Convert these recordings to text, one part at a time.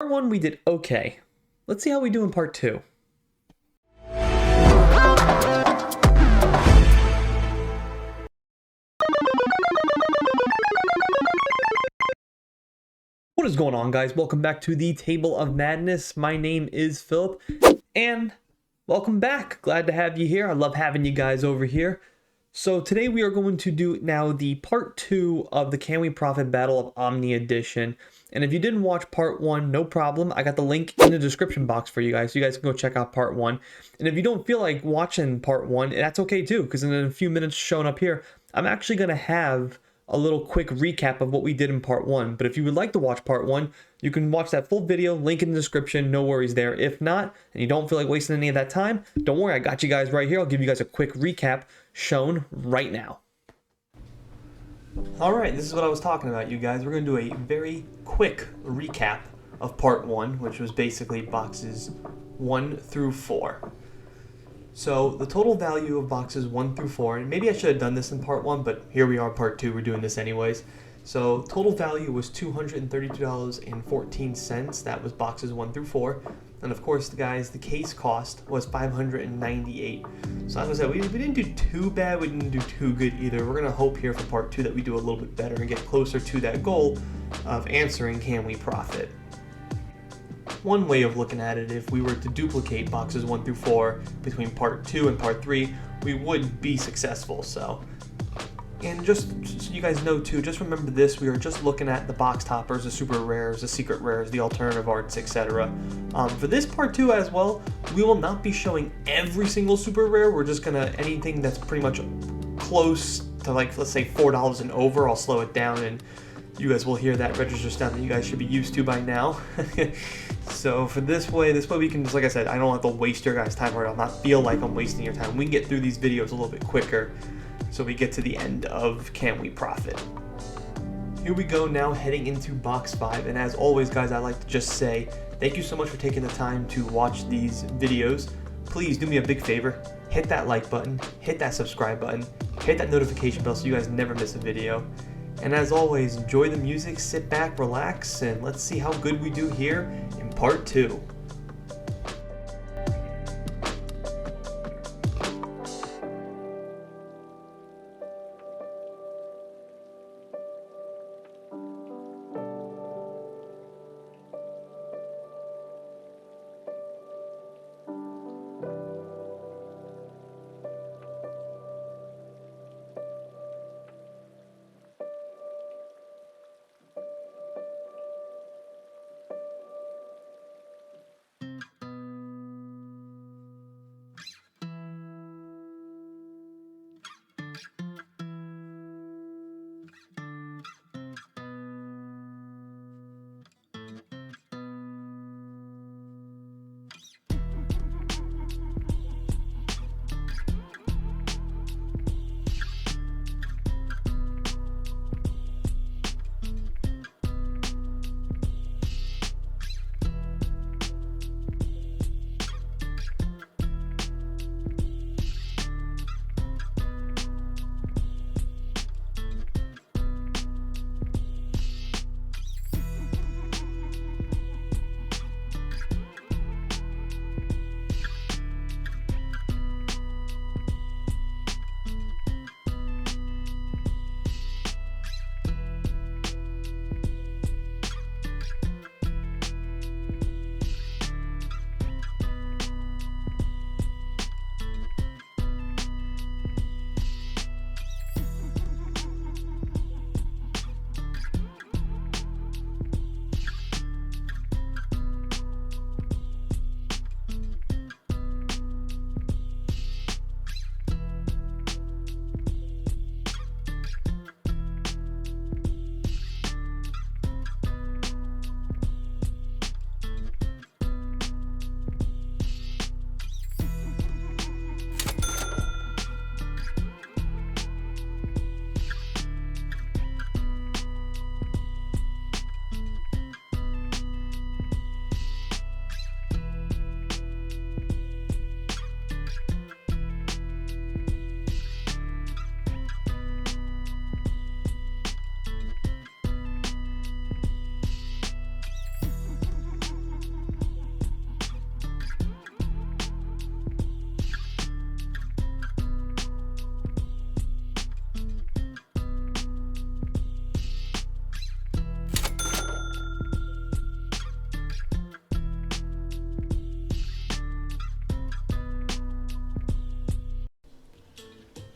Part one, we did okay. Let's see how we do in part two. What is going on, guys? Welcome back to the Table of Madness. My name is Philip, and welcome back. Glad to have you here. I love having you guys over here. So today we are going to do now the part 2 of the Can We Profit Battle of Omni edition. And if you didn't watch part 1, no problem. I got the link in the description box for you guys, so you guys can go check out part 1. And if you don't feel like watching part 1, that's okay too, because in a few minutes showing up here, I'm actually going to have a little quick recap of what we did in part 1. But if you would like to watch part 1, you can watch that full video, link in the description, no worries there. If not, and you don't feel like wasting any of that time, don't worry, I got you guys right here. I'll give you guys a quick recap shown right now. Alright, this is what I was talking about, you guys. We're going to do a very quick recap of part 1, which was basically boxes 1 through 4. So the total value of boxes 1 through 4, and maybe I should have done this in part 1, but here we are, part 2, we're doing this anyways. So total value was $232.14, that was boxes 1 through 4. And of course, guys, the case cost was $598. So as I said, we didn't do too bad, we didn't do too good either. We're gonna hope here for part 2 that we do a little bit better and get closer to that goal of answering can we profit. One way of looking at it, if we were to duplicate boxes 1 through 4 between part 2 and part 3, we would be successful. And just so you guys know too, just remember this, we are just looking at the box toppers, the super rares, the secret rares, the alternative arts, etc. For this part 2 as well, we will not be showing every single super rare. We're just gonna, anything that's pretty much close to, like, let's say $4 and over, I'll slow it down and you guys will hear that register sound that you guys should be used to by now. So for this way we can just, like I said, I don't have to waste your guys' time, or I'll not feel like I'm wasting your time. We can get through these videos a little bit quicker so we get to the end of Can We Profit. Here we go now, heading into box 5, and as always, guys, I'd like to just say thank you so much for taking the time to watch these videos. Please do me a big favor, hit that like button, hit that subscribe button, hit that notification bell so you guys never miss a video. And as always, enjoy the music, sit back, relax, and let's see how good we do here in part 2.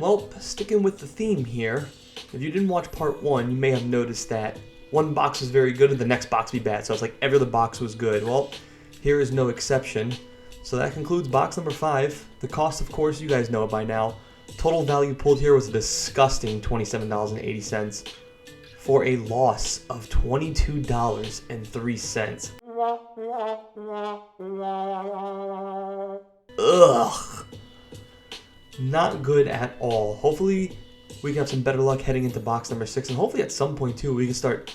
Well, sticking with the theme here, if you didn't watch part 1, you may have noticed that one box was very good and the next box would be bad. So it's like every other box was good. Well, here is no exception. So that concludes box number 5. The cost, of course, you guys know it by now. Total value pulled here was a disgusting $27.80 for a loss of $22.03. Ugh. Not good at all. Hopefully we can have some better luck heading into box number 6, and hopefully at some point too we can start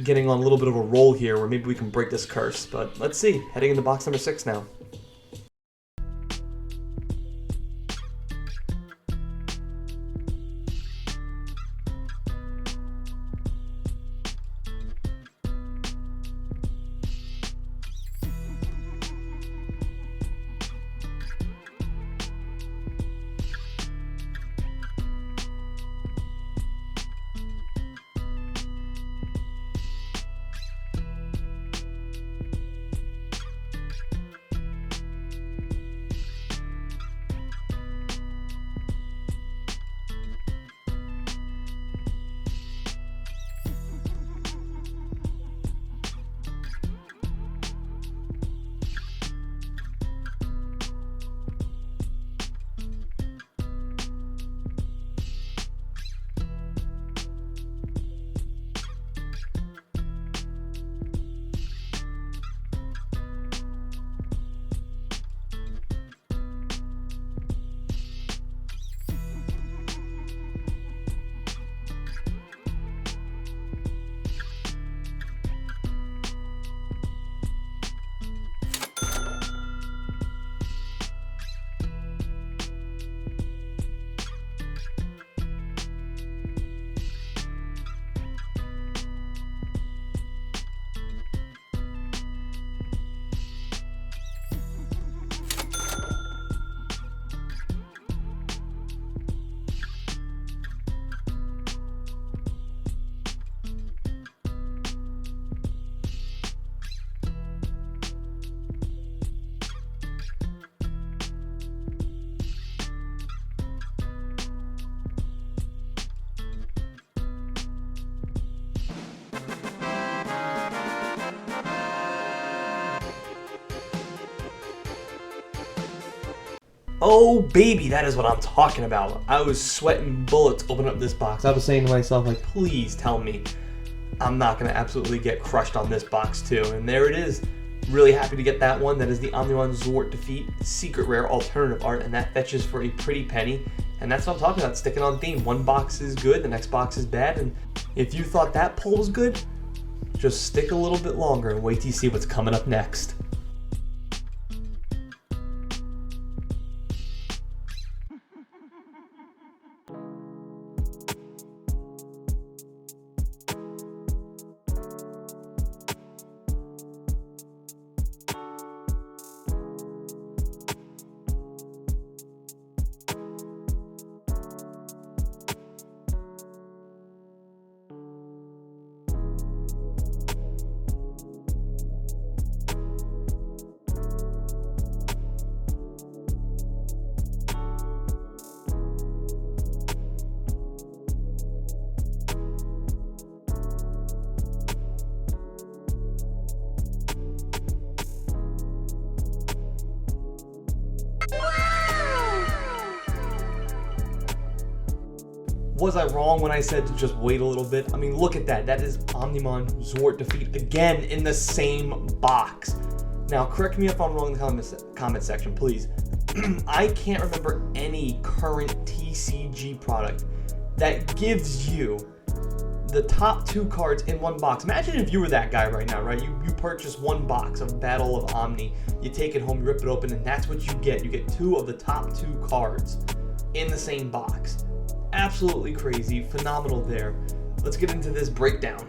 getting on a little bit of a roll here where maybe we can break this curse. But let's see, heading into box number 6 now. Oh baby, that is what I'm talking about. I was sweating bullets opening up this box. I was saying to myself, like, please tell me I'm not going to absolutely get crushed on this box too. And there it is. Really happy to get that one. That is the Omni Zort Defeat Secret Rare Alternative Art, and that fetches for a pretty penny. And that's what I'm talking about, sticking on theme. One box is good, the next box is bad, and if you thought that pull was good, just stick a little bit longer and wait till you see what's coming up next. Was I wrong when I said to just wait a little bit? I mean, look at that. That is Omni Zort Defeat again in the same box. Now, correct me if I'm wrong in the comment section, please. I can't remember any current TCG product that gives you the top 2 cards in one box. Imagine if you were that guy right now, right? You purchase one box of Battle of Omni, you take it home, you rip it open, and that's what you get. You get 2 of the top 2 cards in the same box. Absolutely crazy, phenomenal there. Let's get into this breakdown.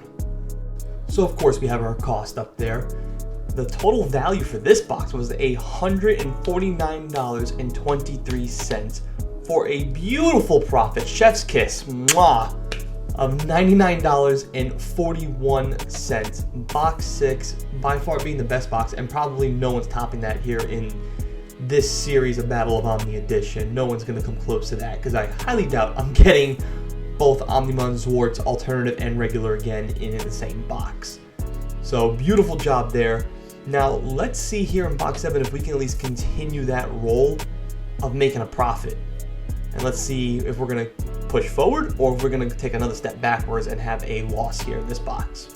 So of course we have our cost up there. The total value for this box was $149.23 for a beautiful profit, chef's kiss, mwah, of $99.41. Box 6, by far being the best box, and probably no one's topping that here in this series of Battle of Omni edition. No one's going to come close to that, because I highly doubt I'm getting both Omnimon Zwart's alternative and regular again in the same box. So beautiful job there. Now let's see here in box 7 if we can at least continue that roll of making a profit. And let's see if we're going to push forward or if we're going to take another step backwards and have a loss here in this box.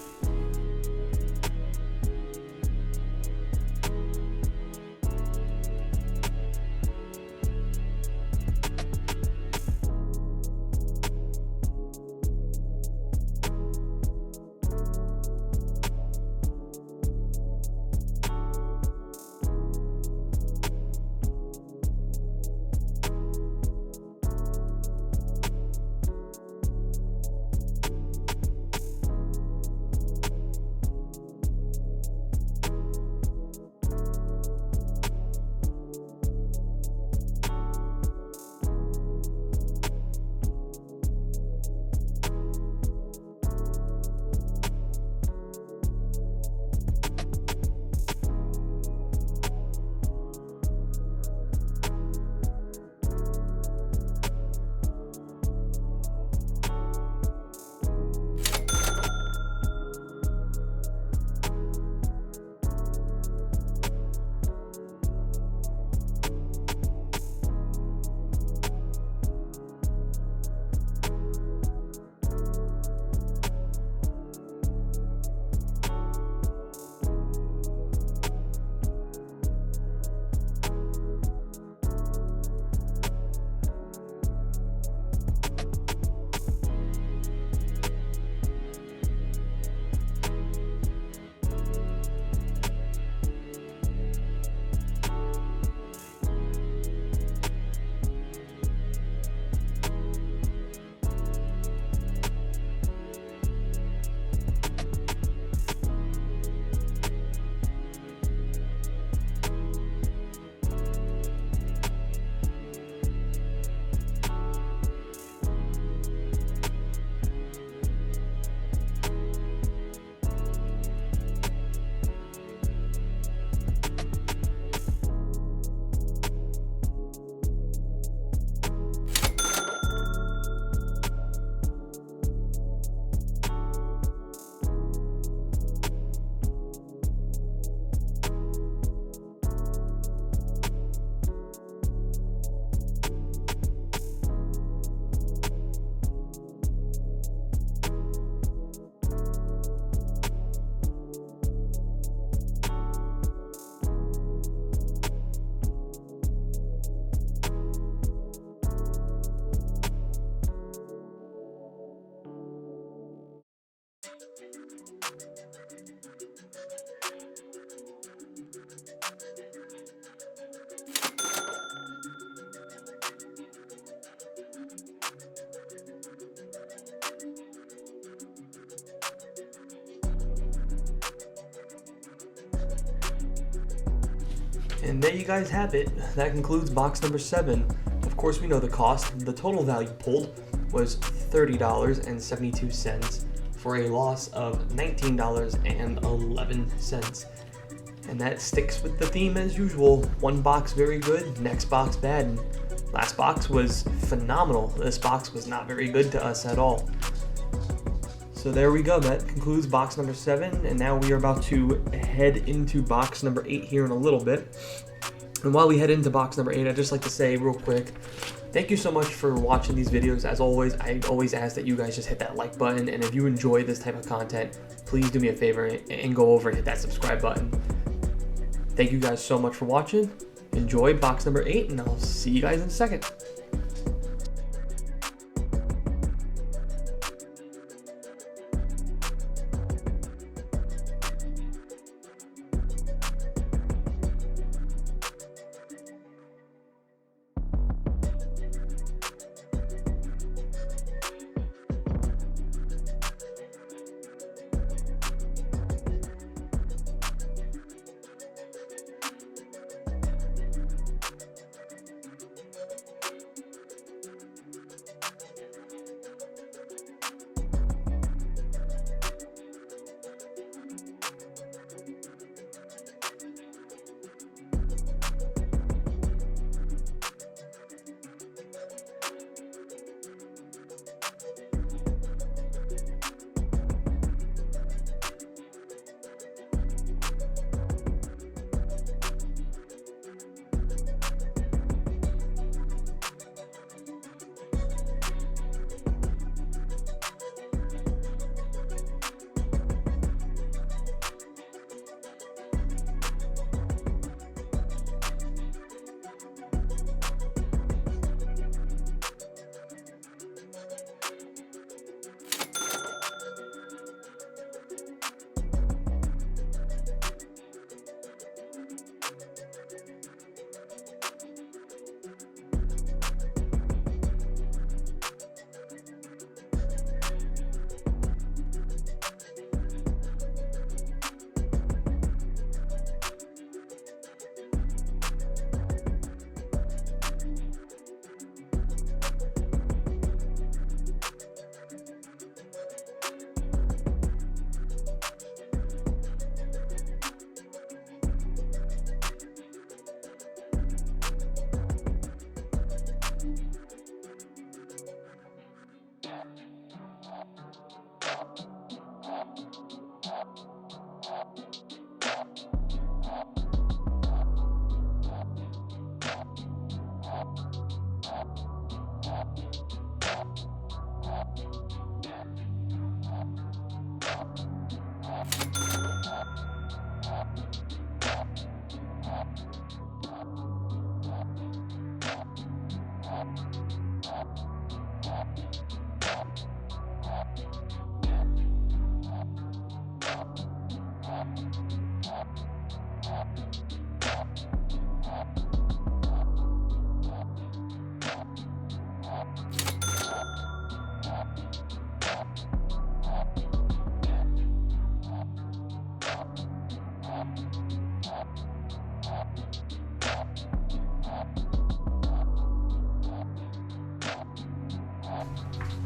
And there you guys have it. That concludes box number 7. Of course, we know the cost. The total value pulled was $30.72 for a loss of $19.11. And that sticks with the theme as usual. One box very good, next box bad. And last box was phenomenal. This box was not very good to us at all. So there we go. That concludes box number 7. And now we are about to head into box number 8 here in a little bit. And while we head into box number 8, I'd just like to say real quick, thank you so much for watching these videos. As always, I always ask that you guys just hit that like button. And if you enjoy this type of content, please do me a favor and go over and hit that subscribe button. Thank you guys so much for watching. Enjoy box number 8, and I'll see you guys in a second.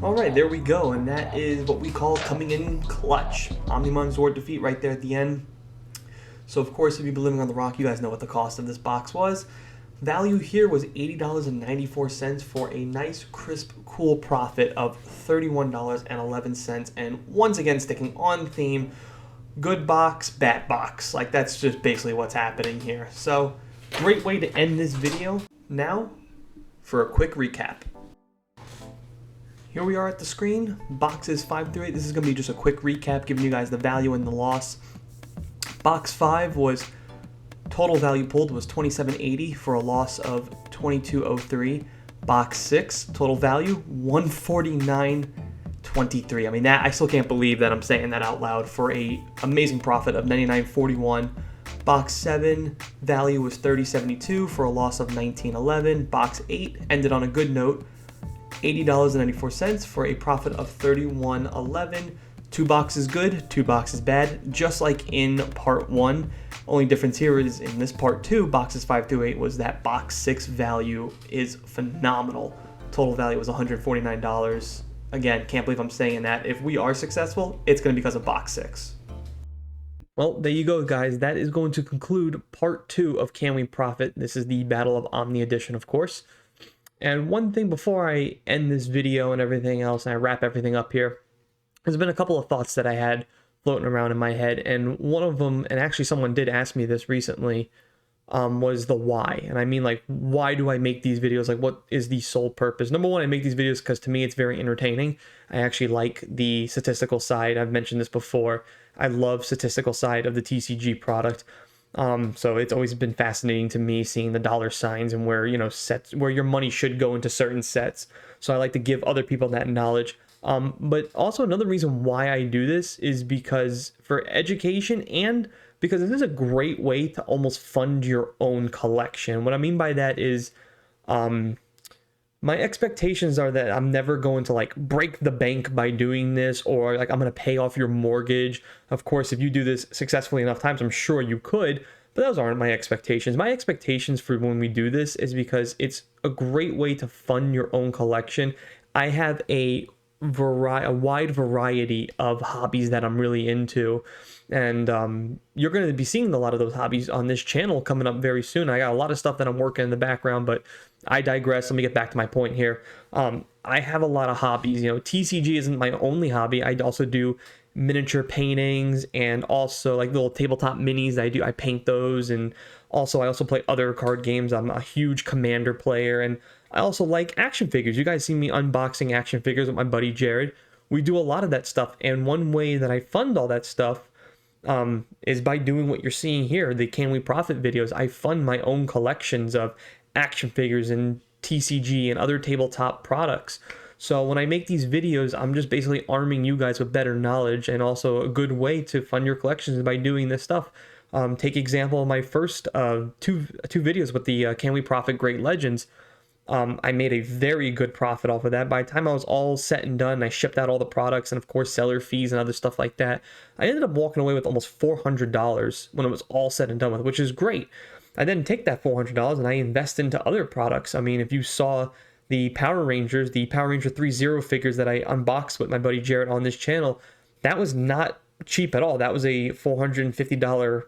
Alright, there we go, and that is what we call coming in clutch. Omnimon Zord defeat right there at the end. So of course, if you've been living on the rock, you guys know what the cost of this box was. Value here was $80.94 for a nice, crisp, cool profit of $31.11. And once again, sticking on theme, good box, bad box. Like, that's just basically what's happening here. So, great way to end this video. Now, for a quick recap. Here we are at the screen, boxes 5 through 8. This is going to be just a quick recap, giving you guys the value and the loss. Box 5 was, total value pulled was $27.80 for a loss of $22.03. Box 6, total value $149.23. I mean, that, I still can't believe that I'm saying that out loud, for a amazing profit of $99.41. Box 7, value was $30.72 for a loss of $19.11. Box 8 ended on a good note, $80.94 for a profit of $31.11. 2 boxes good, 2 boxes bad, just like in part 1. Only difference here is in this part 2, boxes 5 through 8, was that box 6 value is phenomenal. Total value was $149. Again, can't believe I'm saying that. If we are successful, it's going to be because of box 6. Well, there you go, guys. That is going to conclude part 2 of Can We Profit? This is the Battle of Omni edition, of course. And one thing before I end this video and everything else, and I wrap everything up here, there's been a couple of thoughts that I had floating around in my head, and one of them, and actually someone did ask me this recently, was the why. And I mean, like, why do I make these videos? Like, what is the sole purpose? Number one, I make these videos because to me it's very entertaining. I actually like the statistical side. I've mentioned this before. I love statistical side of the TCG product. So it's always been fascinating to me seeing the dollar signs and where, you know, sets, where your money should go into certain sets. So I like to give other people that knowledge. But also another reason why I do this is because for education, and because this is a great way to almost fund your own collection. What I mean by that is, my expectations are that I'm never going to like break the bank by doing this, or like I'm going to pay off your mortgage. Of course, if you do this successfully enough times, I'm sure you could, but those aren't my expectations. My expectations for when we do this is because it's a great way to fund your own collection. I have a wide variety of hobbies that I'm really into, and you're going to be seeing a lot of those hobbies on this channel coming up very soon. I got a lot of stuff that I'm working in the background, but I digress. Let me get back to my point here. I have a lot of hobbies. You know, TCG isn't my only hobby. I also do miniature paintings and also like little tabletop minis. I paint those, and also I also play other card games. I'm a huge Commander player, and I also like action figures. You guys see me unboxing action figures with my buddy Jared. We do a lot of that stuff, and one way that I fund all that stuff is by doing what you're seeing here, the Can We Profit videos. I fund my own collections of action figures and TCG and other tabletop products. So when I make these videos, I'm just basically arming you guys with better knowledge, and also a good way to fund your collections by doing this stuff. Take example of my first two videos with the Can We Profit Great Legends. I made a very good profit off of that. By the time I was all set and done, I shipped out all the products and of course seller fees and other stuff like that. I ended up walking away with almost $400 when it was all said and done with, which is great. I then take that $400 and I invest into other products. I mean, if you saw the Power Ranger 3-0 figures that I unboxed with my buddy Jared on this channel, that was not cheap at all. That was a $450,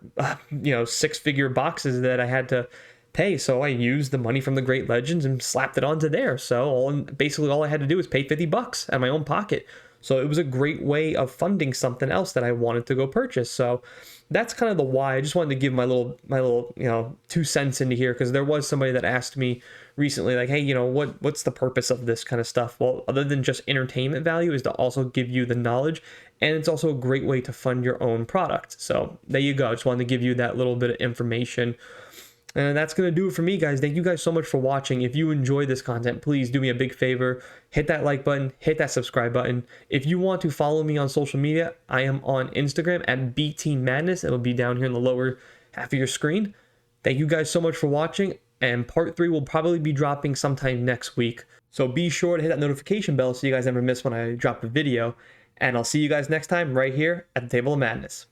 6-figure boxes that I had to pay. So I used the money from the Great Legends and slapped it onto there. So basically all I had to do was pay $50 out of my own pocket. So it was a great way of funding something else that I wanted to go purchase. So that's kind of the why. I just wanted to give my little 2 cents into here, because there was somebody that asked me recently, like, hey, what's the purpose of this kind of stuff? Well, other than just entertainment value, is to also give you the knowledge, and it's also a great way to fund your own product. So there you go. I just wanted to give you that little bit of information. And that's going to do it for me, guys. Thank you guys so much for watching. If you enjoy this content, please do me a big favor. Hit that like button. Hit that subscribe button. If you want to follow me on social media, I am on Instagram at BTMadness. It'll be down here in the lower half of your screen. Thank you guys so much for watching, and part 3 will probably be dropping sometime next week. So be sure to hit that notification bell so you guys never miss when I drop a video, and I'll see you guys next time right here at the Table of Madness.